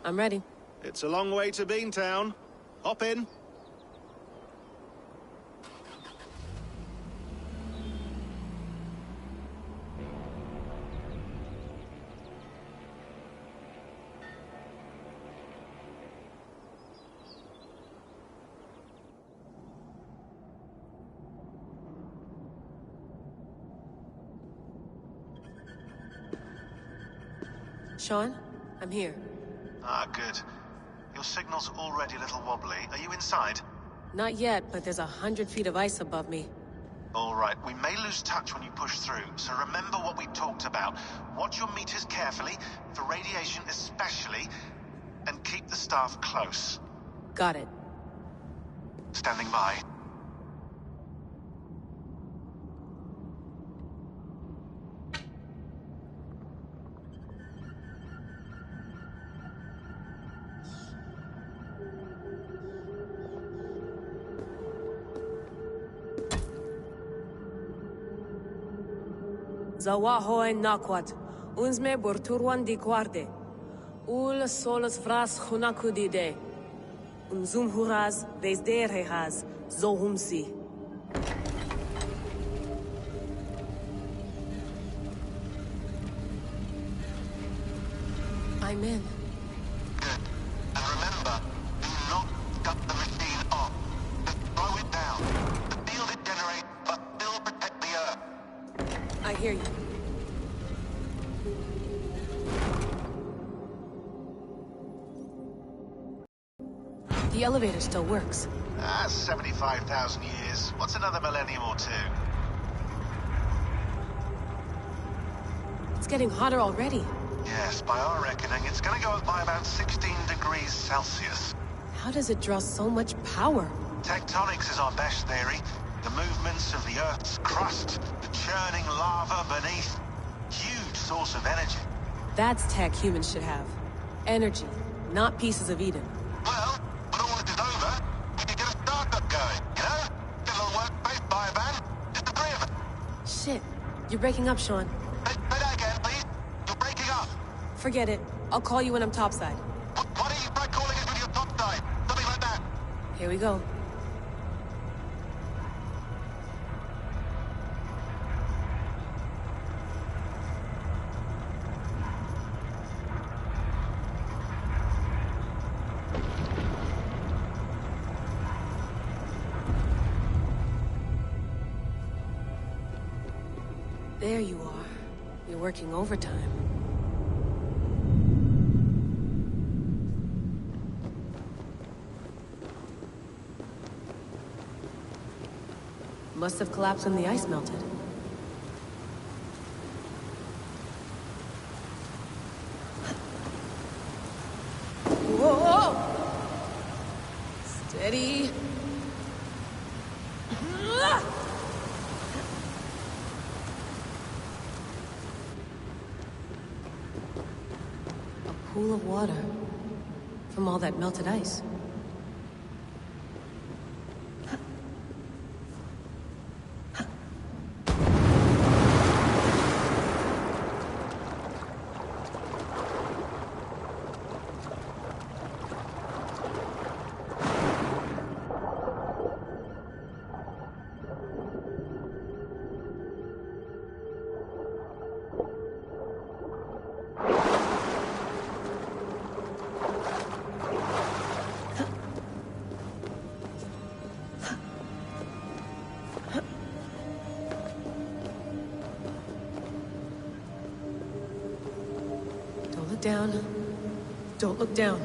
I'm ready. It's a long way to Beantown. Hop in. Sean, I'm here. Ah, good. Your signal's already a little wobbly. Are you inside? Not yet, but there's 100 feet of ice above me. All right, we may lose touch when you push through, so remember what we talked about. Watch your meters carefully, for radiation especially, and keep the staff close. Got it. Standing by. Zawaho en nakwat, unzme borturwan di guarde. Ul solos vras hunakudide. Unzum huraz, vesderehaz, zohumsi. I'm in. Good. And remember, do not cut the machine off. Just slow it down. The field it generates, but still protect the Earth. I hear you. The elevator still works. 75,000 years. What's another millennium or two? It's getting hotter already. Yes, by our reckoning, it's gonna go up by about 16 degrees Celsius. How does it draw so much power? Tectonics is our best theory. The movements of the Earth's crust, the churning lava beneath. Huge source of energy. That's tech humans should have. Energy, not pieces of Eden. Well, when all this is over, we can get a startup going, you know? Get a little workspace, buy a van, just the three of us. Shit, you're breaking up, Sean. Say that again, please. You're breaking up. Forget it. I'll call you when I'm topside. Why don't you try calling us with your top side? Something like that. Here we go. There you are. You're working overtime. Must have collapsed when the ice melted. Whoa! Steady. A pool of water from all that melted ice. Don't look down. Don't look down.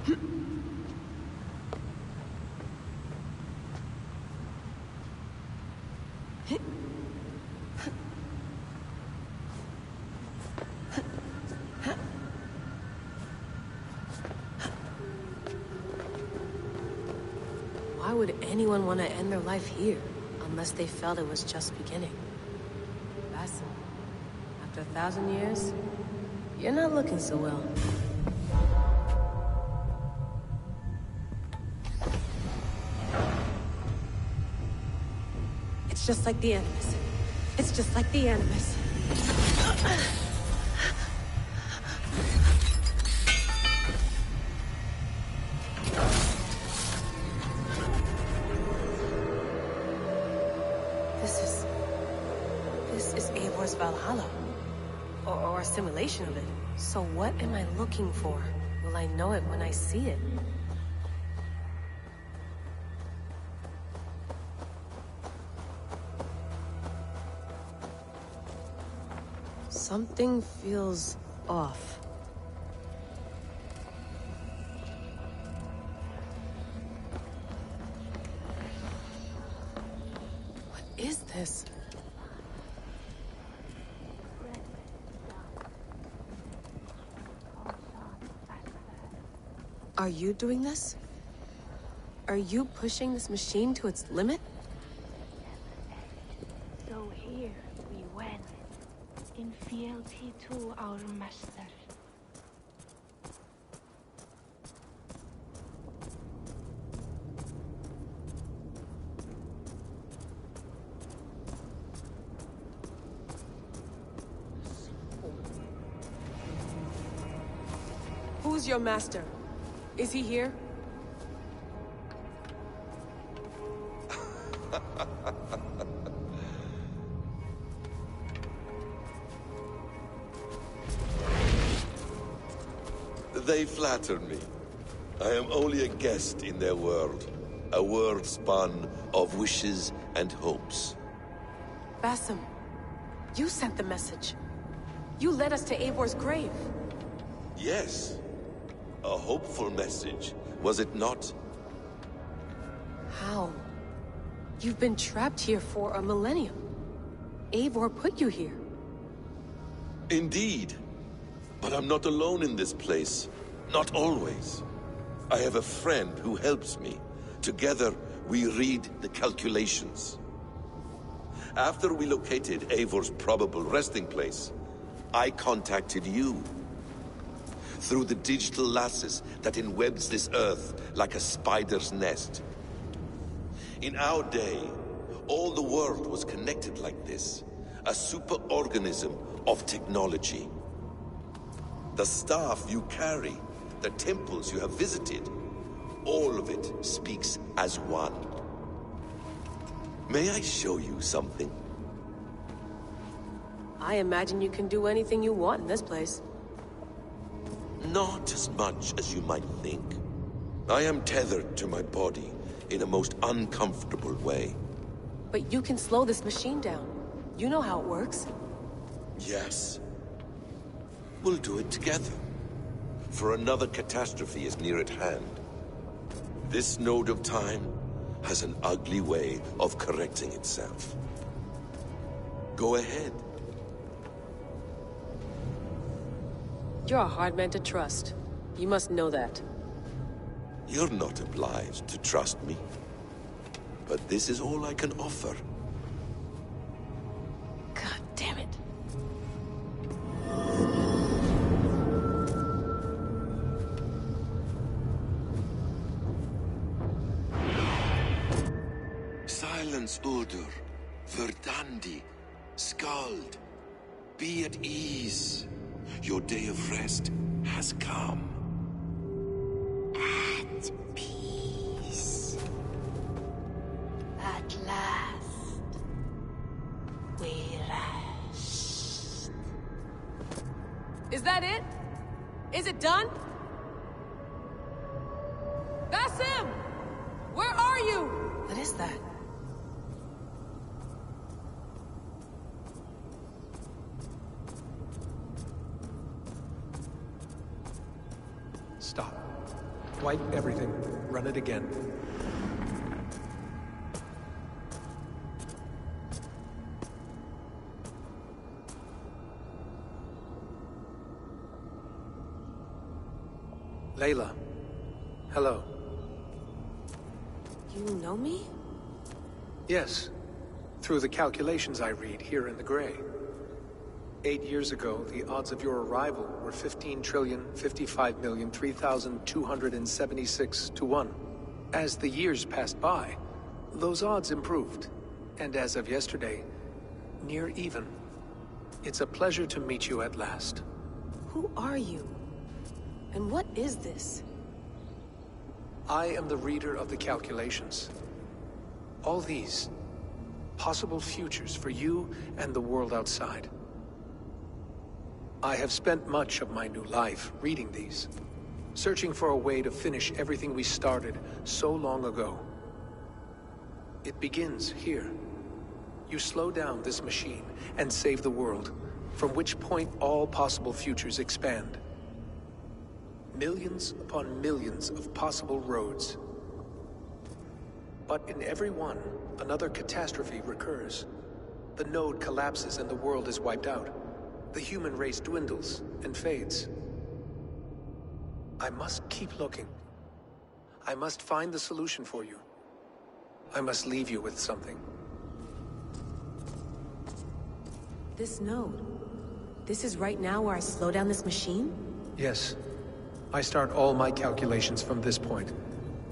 Why would anyone want to end their life here, unless they felt it was just beginning? Basim, after 1,000 years, you're not looking so well. It's just like the Animus. It's just like the Animus. This is Eivor's Valhalla. Or a simulation of it. So what am I looking for? Will I know it when I see it? Something feels off. What is this? Are you doing this? Are you pushing this machine to its limit? So here we went, in fealty to our master. Who's your master? Is he here? They flatter me. I am only a guest in their world. A world spun of wishes and hopes. Basim, you sent the message. You led us to Eivor's grave. Yes. A hopeful message, was it not? How? You've been trapped here for a millennium. Eivor put you here. Indeed. But I'm not alone in this place. Not always. I have a friend who helps me. Together, we read the calculations. After we located Eivor's probable resting place, I contacted you. Through the digital lasses that enwebs this Earth like a spider's nest. In our day, all the world was connected like this. A superorganism of technology. The staff you carry, the temples you have visited, all of it speaks as one. May I show you something? I imagine you can do anything you want in this place. Not as much as you might think. I am tethered to my body in a most uncomfortable way. But you can slow this machine down. You know how it works. Yes. We'll do it together. For another catastrophe is near at hand. This node of time has an ugly way of correcting itself. Go ahead. You're a hard man to trust. You must know that. You're not obliged to trust me. But this is all I can offer. God damn it. Silence, Uldur. Verdandi. Skald. Be at ease. Your day of rest has come. At peace. At last, we rest. Is that it? Is it done? Basim! Where are you? What is that? Stop. Wipe everything. Run it again. Layla. Hello. You know me? Yes. Through the calculations I read here in the gray. 8 years ago, the odds of your arrival were 15,055,003,276 to 1. As the years passed by, those odds improved. And as of yesterday, near even. It's a pleasure to meet you at last. Who are you? And what is this? I am the reader of the calculations. All these, possible futures for you and the world outside. I have spent much of my new life reading these, searching for a way to finish everything we started so long ago. It begins here. You slow down this machine and save the world, from which point all possible futures expand. Millions upon millions of possible roads. But in every one, another catastrophe recurs. The node collapses and the world is wiped out. The human race dwindles and fades. I must keep looking. I must find the solution for you. I must leave you with something. This node. This is right now where I slow down this machine? Yes. I start all my calculations from this point.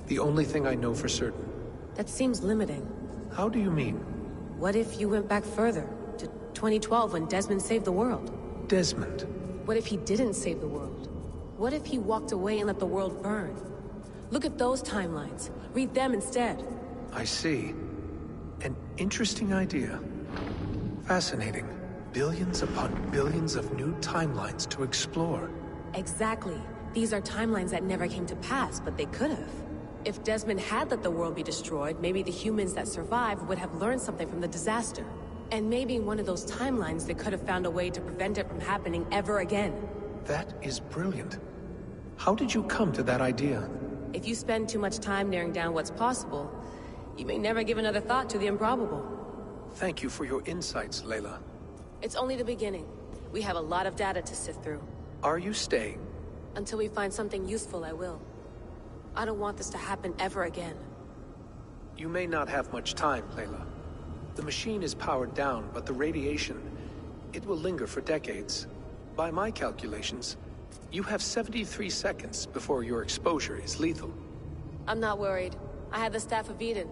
The only thing I know for certain. That seems limiting. How do you mean? What if you went back further, to 2012 when Desmond saved the world? Desmond? What if he didn't save the world? What if he walked away and let the world burn? Look at those timelines. Read them instead. I see. An interesting idea. Fascinating. Billions upon billions of new timelines to explore. Exactly. These are timelines that never came to pass, but they could have. If Desmond had let the world be destroyed, maybe the humans that survived would have learned something from the disaster. And maybe in one of those timelines they could have found a way to prevent it from happening ever again. That is brilliant. How did you come to that idea? If you spend too much time narrowing down what's possible, you may never give another thought to the improbable. Thank you for your insights, Layla. It's only the beginning. We have a lot of data to sift through. Are you staying? Until we find something useful, I will. I don't want this to happen ever again. You may not have much time, Layla. The machine is powered down, but the radiation, it will linger for decades. By my calculations, you have 73 seconds before your exposure is lethal. I'm not worried. I have the Staff of Eden.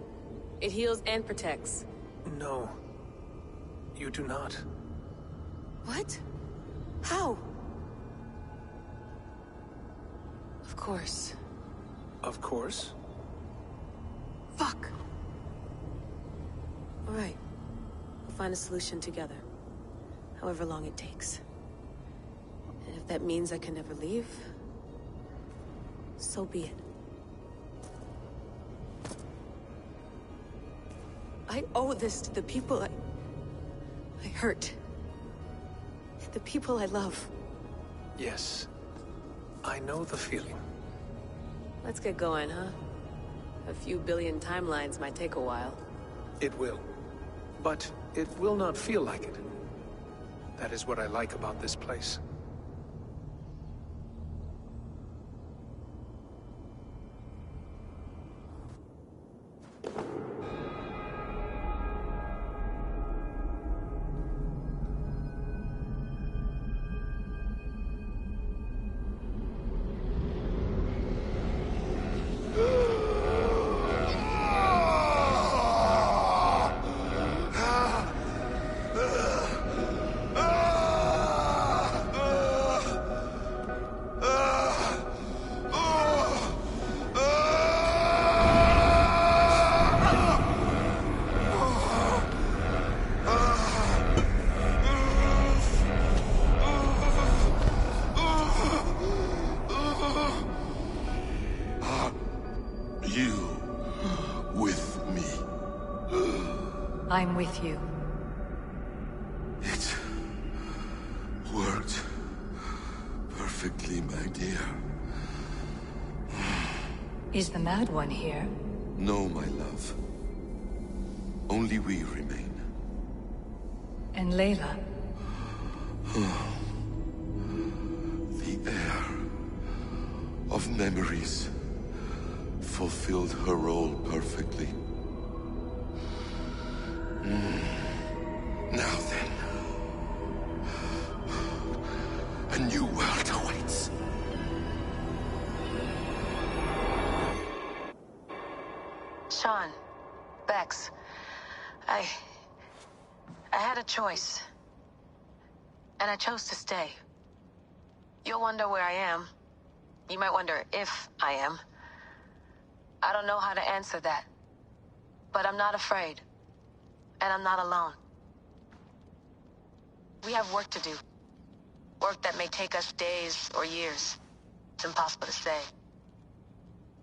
It heals and protects. No. You do not. What? How? Of course. Of course. Fuck! Alright. We'll find a solution together. However long it takes. And if that means I can never leave, so be it. I owe this to the people I hurt. The people I love. Yes. I know the feeling. Let's get going, huh? A few billion timelines might take a while. It will. But it will not feel like it. That is what I like about this place. I'm with you. It worked perfectly, my dear. Is the Mad One here? No, my love. Only we remain. And Layla? The air of memories fulfilled her role perfectly. Now then, a new world awaits. Sean, Bex, I had a choice. And I chose to stay. You'll wonder where I am. You might wonder if I am. I don't know how to answer that. But I'm not afraid. And I'm not alone. We have work to do. Work that may take us days or years. It's impossible to say.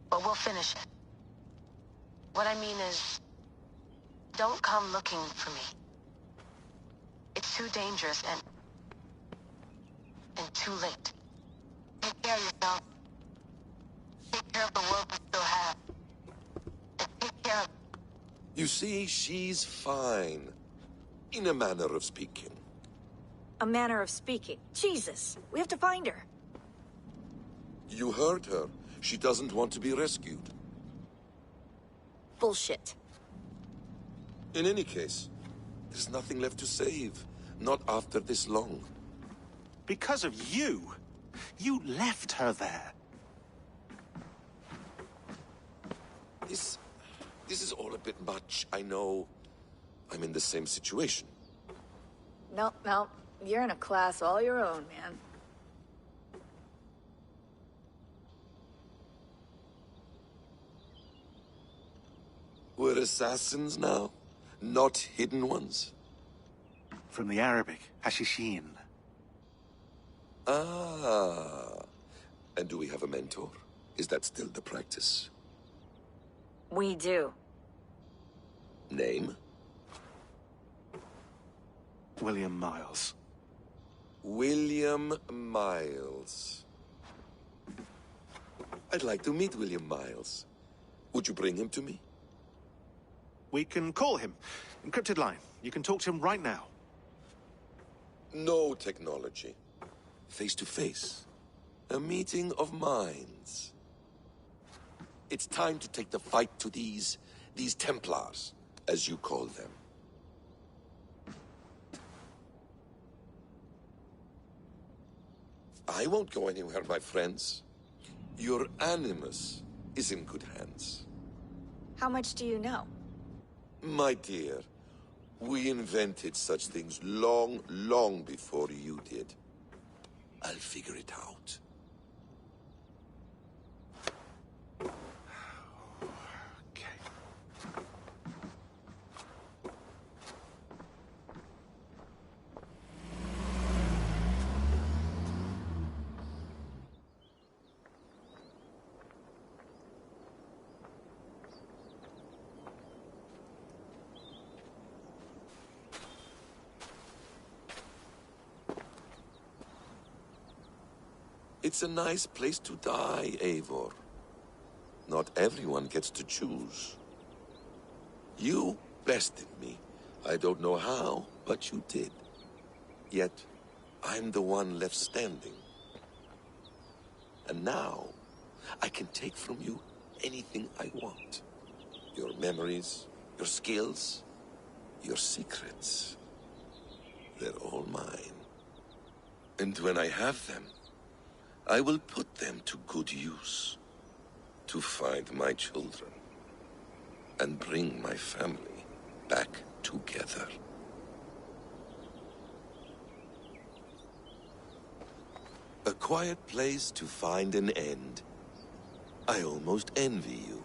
But we'll finish it. What I mean is, don't come looking for me. It's too dangerous and too late. Take care of yourself. Take care of the world we still have. And take care of... You see, she's fine. In a manner of speaking. A manner of speaking. Jesus, we have to find her. You heard her. She doesn't want to be rescued. Bullshit. In any case, there's nothing left to save. Not after this long. Because of you. You left her there. This is all a bit much, I know. I'm in the same situation. No, you're in a class all your own, man. We're assassins now? Not hidden ones? From the Arabic, Hashishin. Ah. And do we have a mentor? Is that still the practice? We do. Name? William Miles. William Miles. I'd like to meet William Miles. Would you bring him to me? We can call him. Encrypted line. You can talk to him right now. No technology. Face to face. A meeting of minds. It's time to take the fight to these Templars, as you call them. I won't go anywhere, my friends. Your animus is in good hands. How much do you know? My dear, we invented such things long, long before you did. I'll figure it out. Okay. It's a nice place to die, Eivor. Not everyone gets to choose. You bested me. I don't know how, but you did. Yet, I'm the one left standing. And now, I can take from you anything I want. Your memories, your skills, your secrets. They're all mine. And when I have them, I will put them to good use. To find my children. And bring my family back together. A quiet place to find an end. I almost envy you.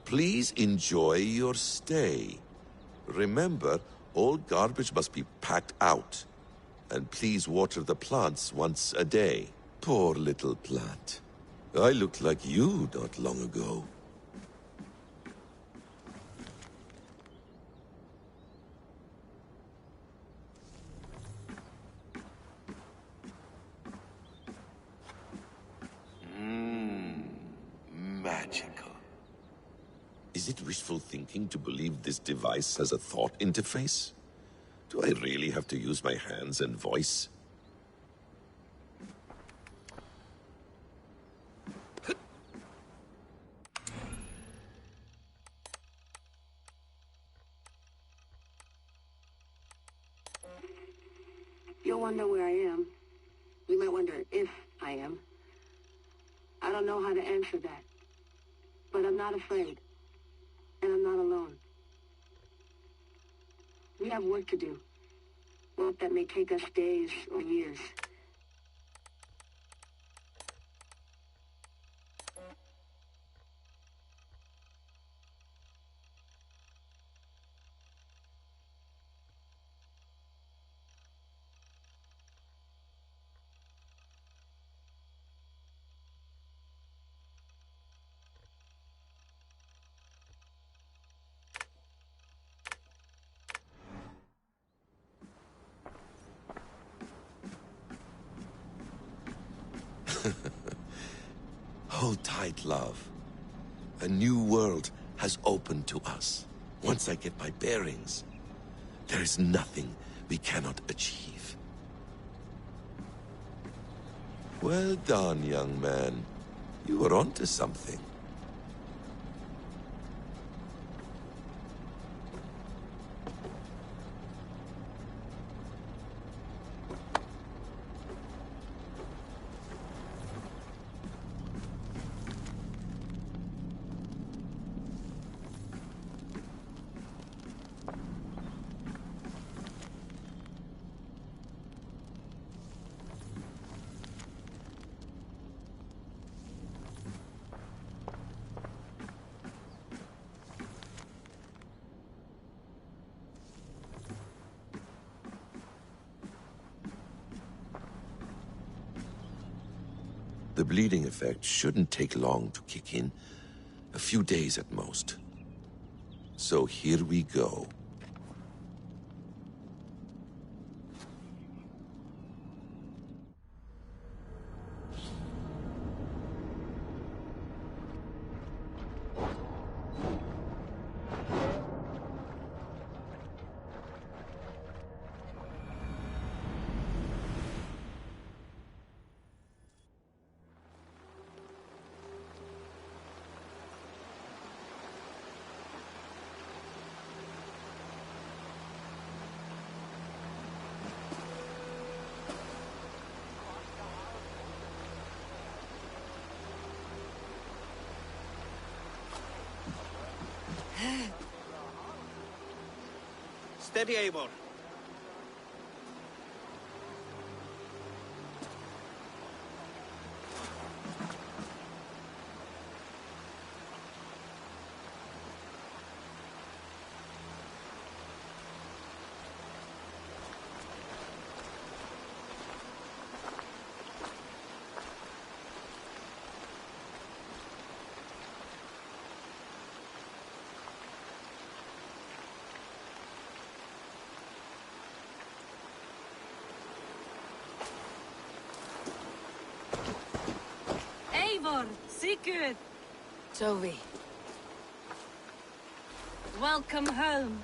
Please enjoy your stay. Remember, all garbage must be packed out. And please water the plants once a day. Poor little plant. I looked like you not long ago. Magical. Is it wishful thinking to believe this device has a thought interface? Do I really have to use my hands and voice? You'll wonder where I am. You might wonder if I am. I don't know how to answer that. But I'm not afraid. And I'm not alone. We have work to do. Work that may take us days or years. Hold tight, love. A new world has opened to us. Once I get my bearings, there is nothing we cannot achieve. Well done, young man. You were onto something. The bleeding effect shouldn't take long to kick in. A few days at most. So here we go. Steady, Eivor. Eivor, Sigurd, Toby. welcome home.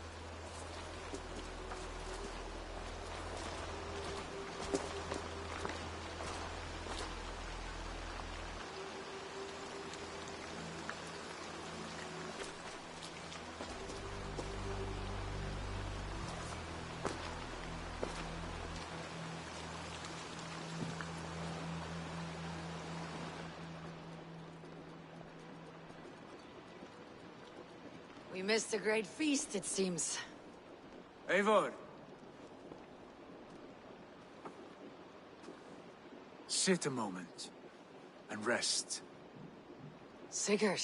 We missed a great feast, it seems. Eivor! Sit a moment and rest. Sigurd.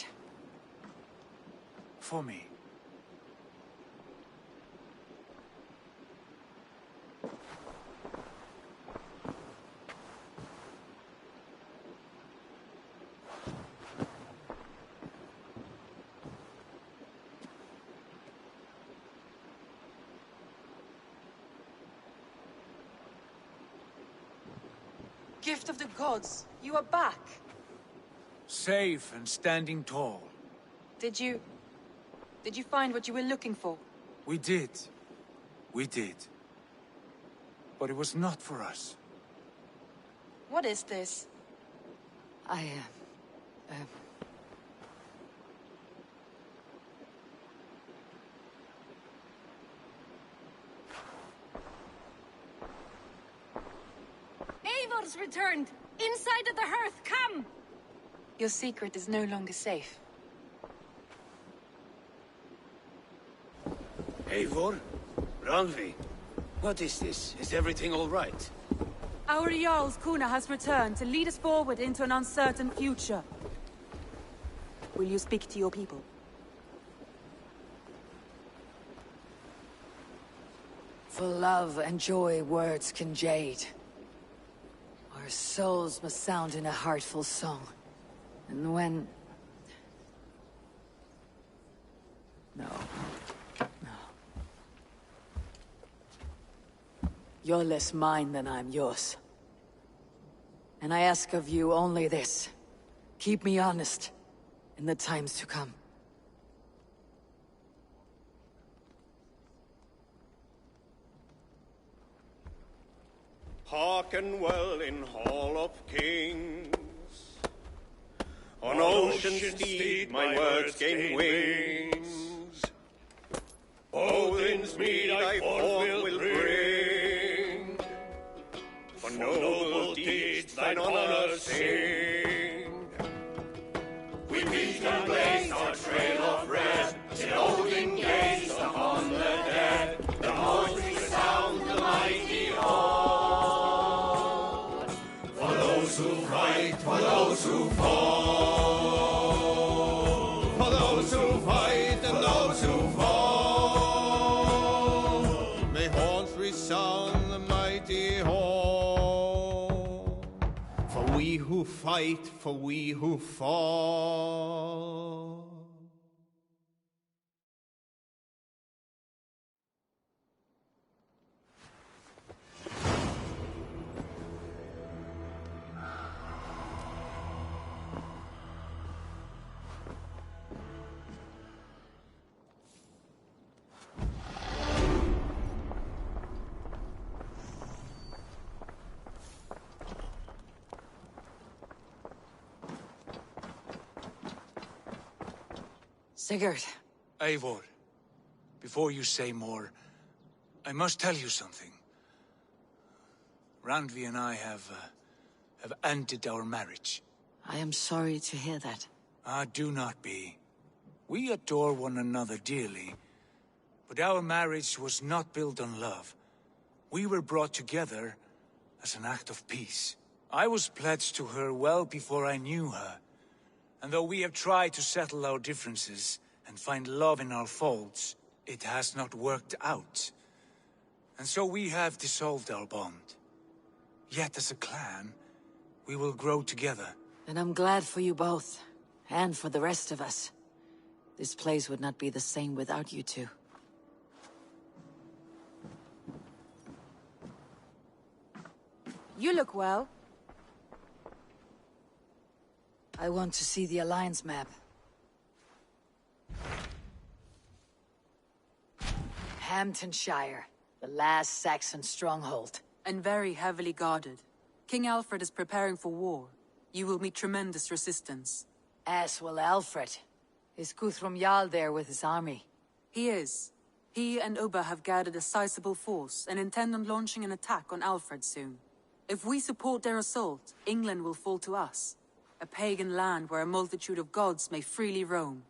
for me. Gift of the gods, you are back. Safe and standing tall. Did you find what you were looking for? We did. We did. But it was not for us. What is this? Eivor's returned! Inside of the hearth, come! Your secret is no longer safe. Eivor? Randvi? What is this? Is everything all right? Our Jarl's Kuna has returned to lead us forward into an uncertain future. Will you speak to your people? For love and joy words can jade. Our souls must sound in a heartful song. And when... No. You're less mine than I'm yours. And I ask of you only this. Keep me honest in the times to come. Hearken well in Hall of Kings. On ocean steed my words gain wings. Odin's mead I forth will bring. For noble deeds thine honor sing. We beat and blaze our trail of red, till Odin gazed upon the dead. The voice resound the mighty hall. For those who fight, for those who fall. For those who fight and those who fall. May horns resound the mighty hall. For we who fight, for we who fall. Sigurd. Eivor, before you say more, I must tell you something. Randvi and I have ended our marriage. I am sorry to hear that. Ah, do not be. We adore one another dearly, but our marriage was not built on love. We were brought together as an act of peace. I was pledged to her well before I knew her. And though we have tried to settle our differences and find love in our faults, it has not worked out. And so we have dissolved our bond. Yet as a clan, we will grow together. And I'm glad for you both, and for the rest of us. This place would not be the same without you two. You look well. I want to see the Alliance map. Hamptonshire, the last Saxon stronghold. And very heavily guarded. King Alfred is preparing for war. You will meet tremendous resistance. As will Alfred. Is Guthrum Jarl there with his army? He is. He and Ubba have gathered a sizable force and intend on launching an attack on Alfred soon. If we support their assault, England will fall to us. A pagan land where a multitude of gods may freely roam.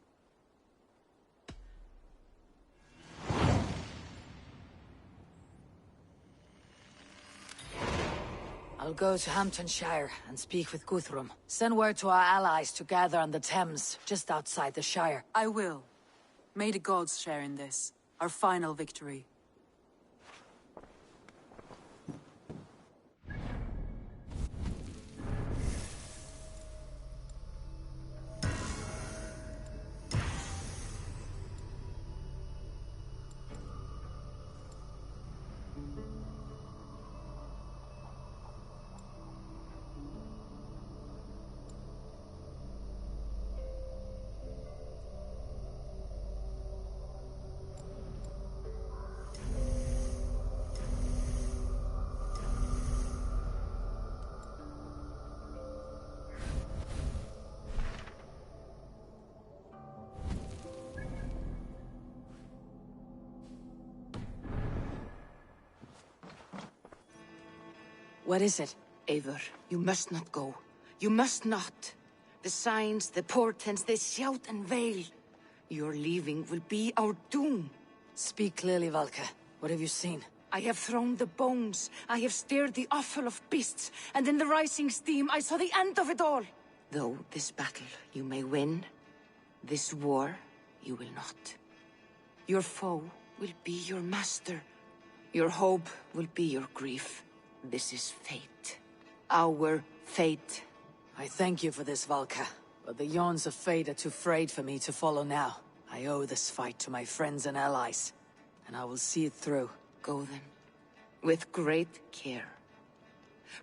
I'll go to Hamptonshire and speak with Guthrum. Send word to our allies to gather on the Thames, just outside the Shire. I will. May the gods share in this, our final victory. What is it? Eivor, you must not go. You must not. The signs, the portents, they shout and wail. Your leaving will be our doom. Speak clearly, Valka. What have you seen? I have thrown the bones. I have stirred the offal of beasts. And in the rising steam, I saw the end of it all. Though this battle you may win, this war you will not. Your foe will be your master. Your hope will be your grief. This is fate. Our fate. I thank you for this, Valka. But the yawns of fate are too frayed for me to follow now. I owe this fight to my friends and allies. And I will see it through. Go then. With great care.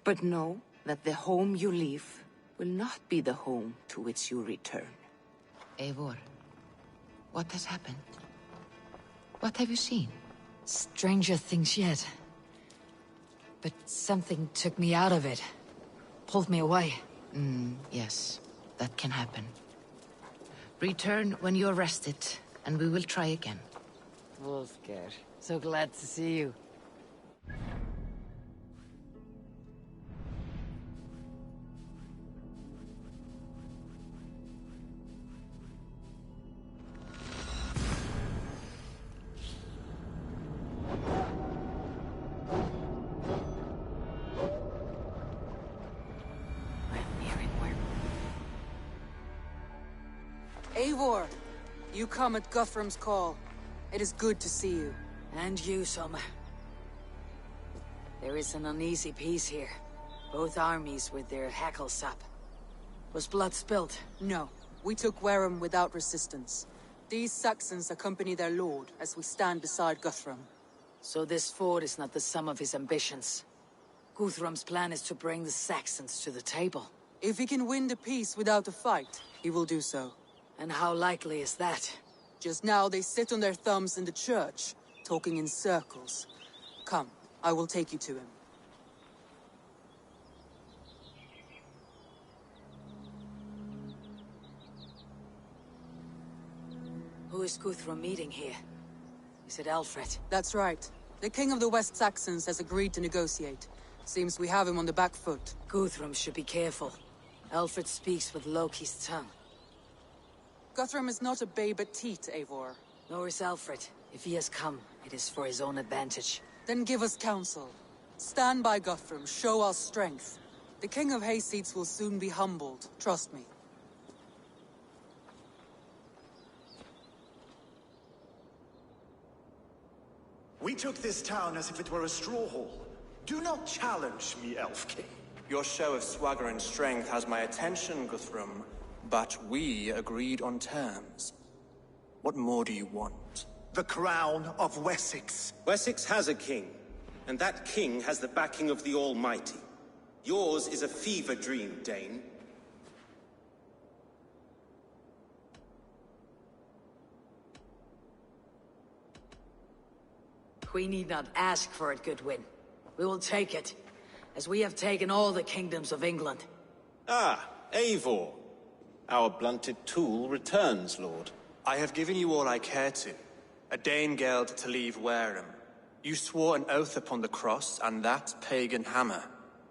But know that the home you leave will not be the home to which you return. Eivor, what has happened? What have you seen? Stranger things yet. But something took me out of it. Pulled me away. Yes, that can happen. Return when you're rested, and we will try again. Wolfgar, so glad to see you. Eivor! You come at Guthrum's call. It is good to see you. And you, Soma. There is an uneasy peace here. Both armies with their hackles up. Was blood spilled? No. We took Wareham without resistance. These Saxons accompany their lord as we stand beside Guthrum. So this fort is not the sum of his ambitions. Guthrum's plan is to bring the Saxons to the table. If he can win the peace without a fight, he will do so. And how likely is that? Just now they sit on their thumbs in the church, talking in circles. Come, I will take you to him. Who is Guthrum meeting here? Is it Alfred? That's right. The king of the West Saxons has agreed to negotiate. Seems we have him on the back foot. Guthrum should be careful. Alfred speaks with Loki's tongue. Guthrum is not a babe at teat, Eivor. Nor is Alfred. If he has come, it is for his own advantage. Then give us counsel. Stand by Guthrum, show our strength. The King of Hayseeds will soon be humbled, trust me. We took this town as if it were a straw hall. Do not challenge me, Elf King. Your show of swagger and strength has my attention, Guthrum. But we agreed on terms. What more do you want? The crown of Wessex. Wessex has a king, and that king has the backing of the Almighty. Yours is a fever dream, Dane. We need not ask for it, Goodwin. We will take it, as we have taken all the kingdoms of England. Ah, Eivor. Our blunted tool returns, Lord. I have given you all I care to. A Danegeld to leave Wareham. You swore an oath upon the cross, and that pagan hammer.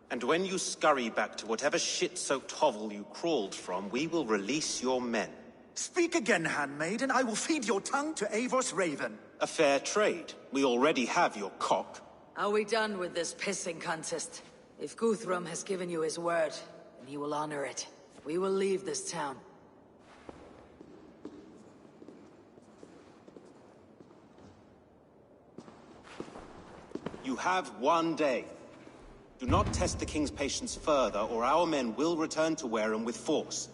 And when you scurry back to whatever shit-soaked hovel you crawled from, we will release your men. Speak again, handmaid, and I will feed your tongue to Eivor's raven. A fair trade. We already have your cock. Are we done with this pissing contest? If Guthrum has given you his word, then he will honor it. We will leave this town. You have 1 day. Do not test the King's patience further, or our men will return to Wareham with force.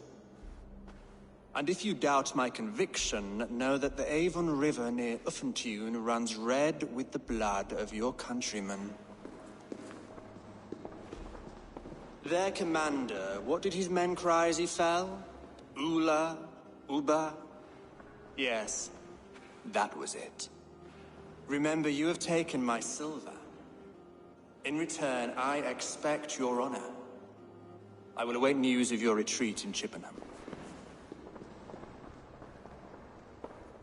And if you doubt my conviction, know that the Avon River near Uffentune runs red with the blood of your countrymen. Their commander, what did his men cry as he fell? Ula? Uba? Yes, that was it. Remember, you have taken my silver. In return, I expect your honor. I will await news of your retreat in Chippenham.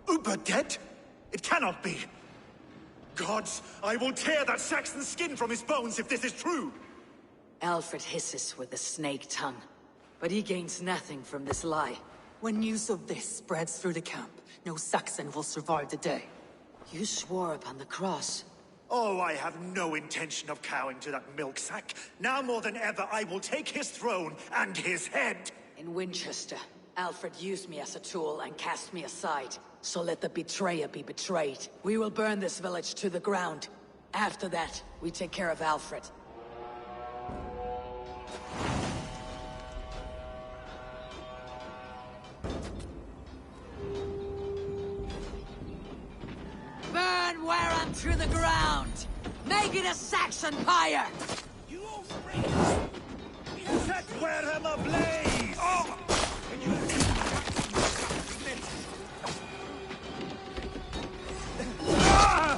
Uber dead? It cannot be! Gods, I will tear that Saxon's skin from his bones if this is true! Alfred hisses with a snake tongue, but he gains nothing from this lie. When news of this spreads through the camp, no Saxon will survive the day. You swore upon the cross. Oh, I have no intention of cowing to that milk sack. Now more than ever, I will take his throne and his head! In Winchester, Alfred used me as a tool and cast me aside. So let the betrayer be betrayed. We will burn this village to the ground. After that, we take care of Alfred. Burn Wareham to the ground! Make it a Saxon pyre! You offspring! Set Wareham ablaze! Oh!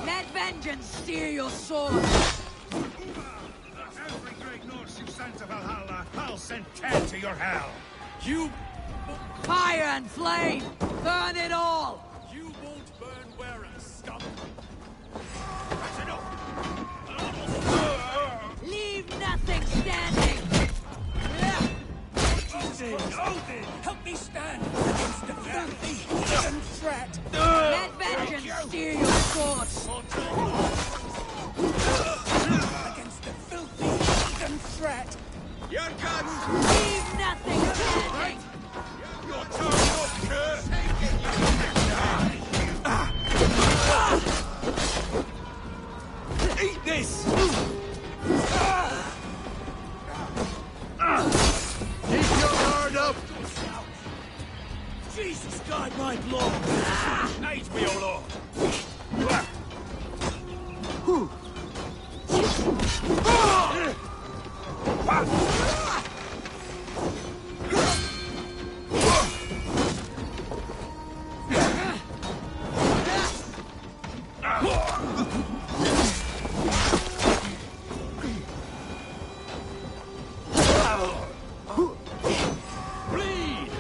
Let vengeance steer your sword! Every great Norse you sent to Valhalla, I'll send 10 to your hell! You... Fire and flame! Burn it all! You won't burn Wareham, scum! That's enough! Leave nothing standing! Odin! Help me stand against the filthy heathen threat! Let vengeance steer your swords! Against the filthy heathen threat! Your guns! Leave nothing standing! Your tongue, your curse! Eat this! Keep your guard up! Jesus, guide my blood! Aid me, O Lord! Bleed!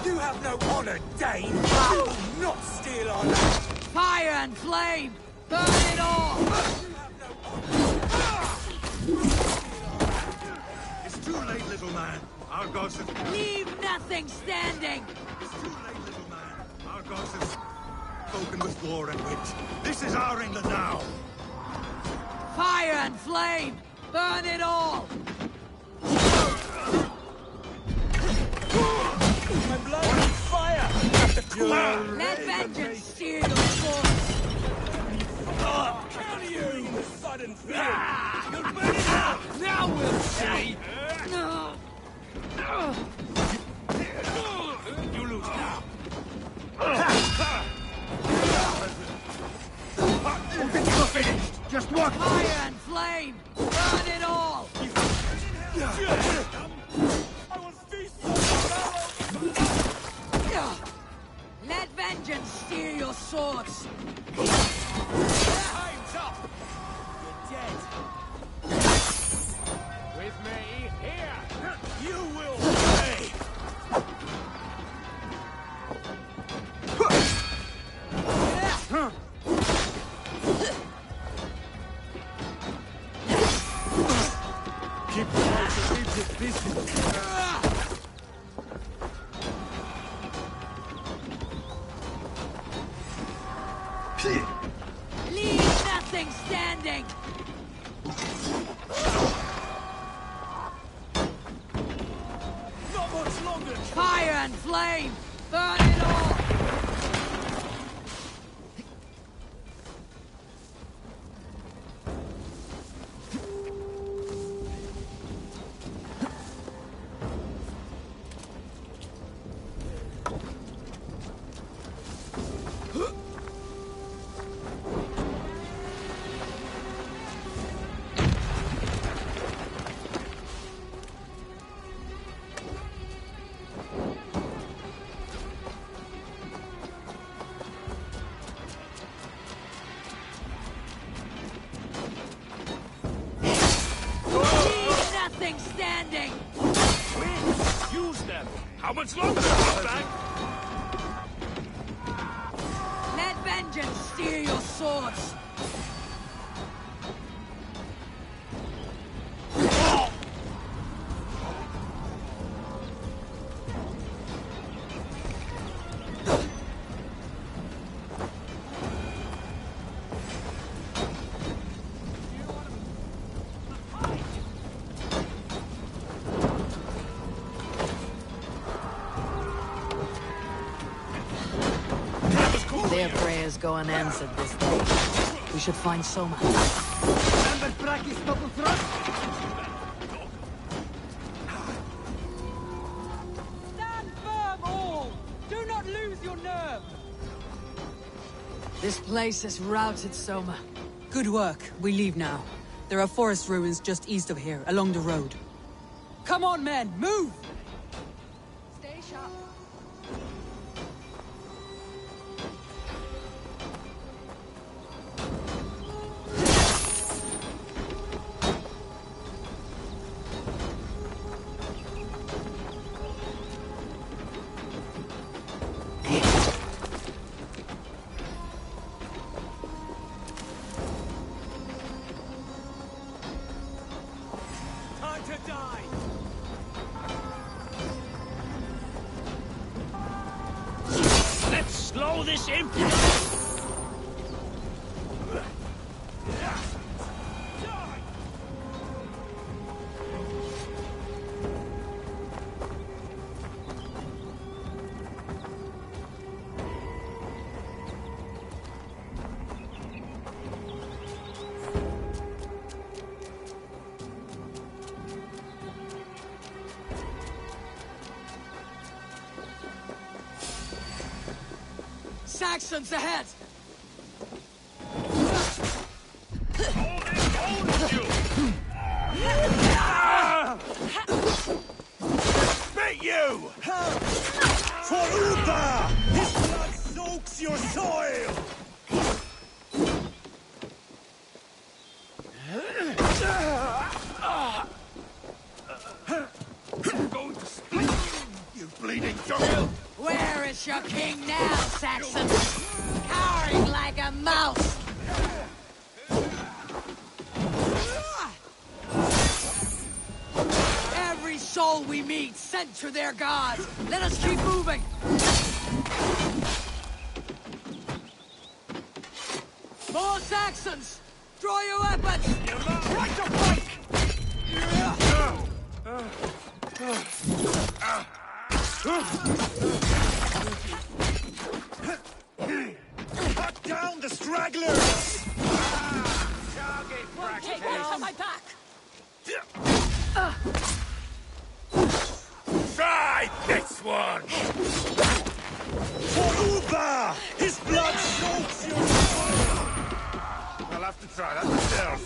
You have no honor, Dane! You will not steal our land! Fire and flame! Burn it all! It's too late, little man. Our gods have... Leave nothing standing! It's too late, little man. Our gods have spoken with war and wit. This is our England now. Fire and flame! Burn it all! My blood on fire! Let vengeance steer your swords! Can you, sudden fear! You'll burn it out! Now we'll see! You lose now. It's not finished! Just watch! Fire and flame! Burn it all! I will feast Let vengeance steer your swords! Time's up! You're dead. With me, here! You will pay! Keep close and leave it busy. Leave nothing standing! Not much longer! Fire and flame! Burn it all! lose them. How much longer, back? Let vengeance steer your swords. Their prayers go unanswered this day. We should find Soma. Remember Braki's double thrust? Stand firm, all! Do not lose your nerve! This place has routed Soma. Good work. We leave now. There are forest ruins just east of here, along the road. Come on, men! Move! Stay sharp. Time to die! Let's slow this impudence! Saxons ahead! Beat you! For Uba! His blood soaks your soil! Going to split you bleeding jungle! Where is your king now, Saxon? Cowering like a mouse! Every soul we meet sent to their gods! Let us keep moving! More Saxons! Draw your weapons! Right to fight! Cut down the stragglers! Target practice! Take one on my back! Try this one! For Uba! His blood soaks your soul! I'll have to try that myself.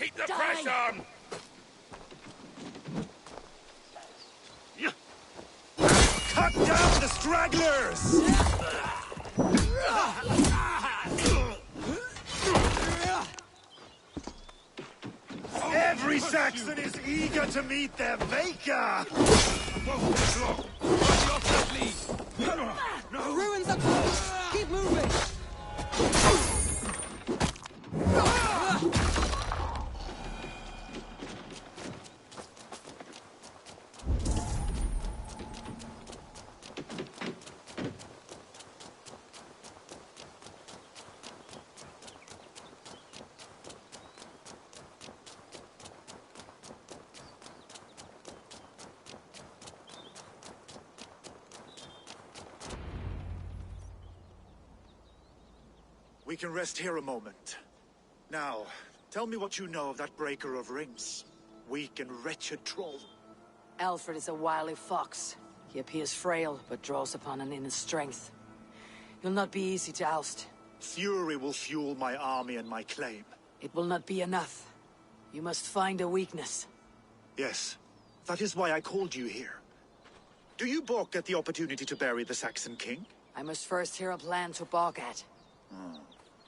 Keep the pressure on! Cut down the stragglers! Every Saxon is eager to meet their maker! Ruins are close! Keep moving! We can rest here a moment. Now, tell me what you know of that breaker of rings. Weak and wretched troll. Alfred is a wily fox. He appears frail, but draws upon an inner strength. He'll not be easy to oust. Fury will fuel my army and my claim. It will not be enough. You must find a weakness. Yes, that is why I called you here. Do you balk at the opportunity to bury the Saxon king? I must first hear a plan to balk at.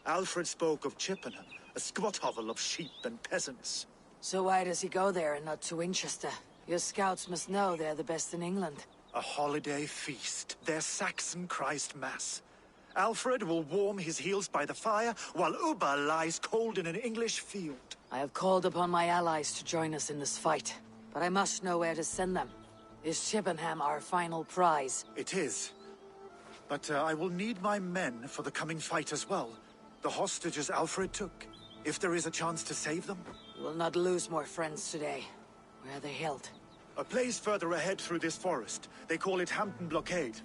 Alfred spoke of Chippenham, a squat hovel of sheep and peasants. So why does he go there and not to Winchester? Your scouts must know they're the best in England. A holiday feast, their Saxon Christ Mass. Alfred will warm his heels by the fire, while Ubba lies cold in an English field. I have called upon my allies to join us in this fight, but I must know where to send them. Is Chippenham our final prize? It is. But I will need my men for the coming fight as well. The hostages Alfred took. If there is a chance to save them. We will not lose more friends today. Where are they held? A place further ahead through this forest. They call it Hampton Blockade.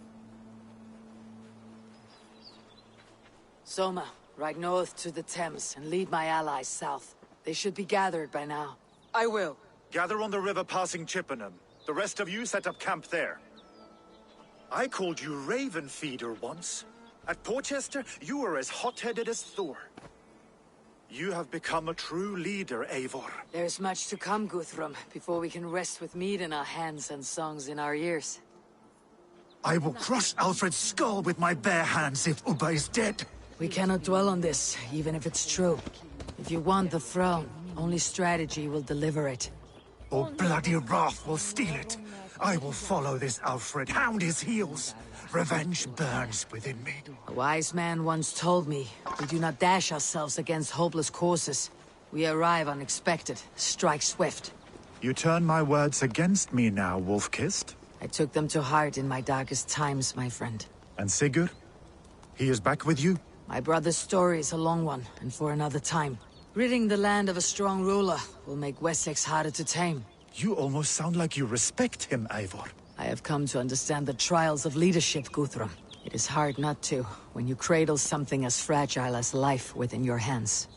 Soma, ride north to the Thames and lead my allies south. They should be gathered by now. I will. Gather on the river passing Chippenham. The rest of you set up camp there. I called you Raven Feeder once. At Porchester, you were as hot-headed as Thor. You have become a true leader, Eivor. There's much to come, Guthrum, before we can rest with mead in our hands and songs in our ears. I will crush Alfred's skull with my bare hands if Ubba is dead. We cannot dwell on this, even if it's true. If you want the throne, only strategy will deliver it. Or bloody wrath will steal it. I will follow this Alfred, hound his heels. Revenge burns within me. A wise man once told me, we do not dash ourselves against hopeless courses. We arrive unexpected, strike swift. You turn my words against me now, Wolf-Kissed? I took them to heart in my darkest times, my friend. And Sigurd? He is back with you? My brother's story is a long one, and for another time. Ridding the land of a strong ruler will make Wessex harder to tame. You almost sound like you respect him, Eivor. I have come to understand the trials of leadership, Guthrum. It is hard not to, when you cradle something as fragile as life within your hands.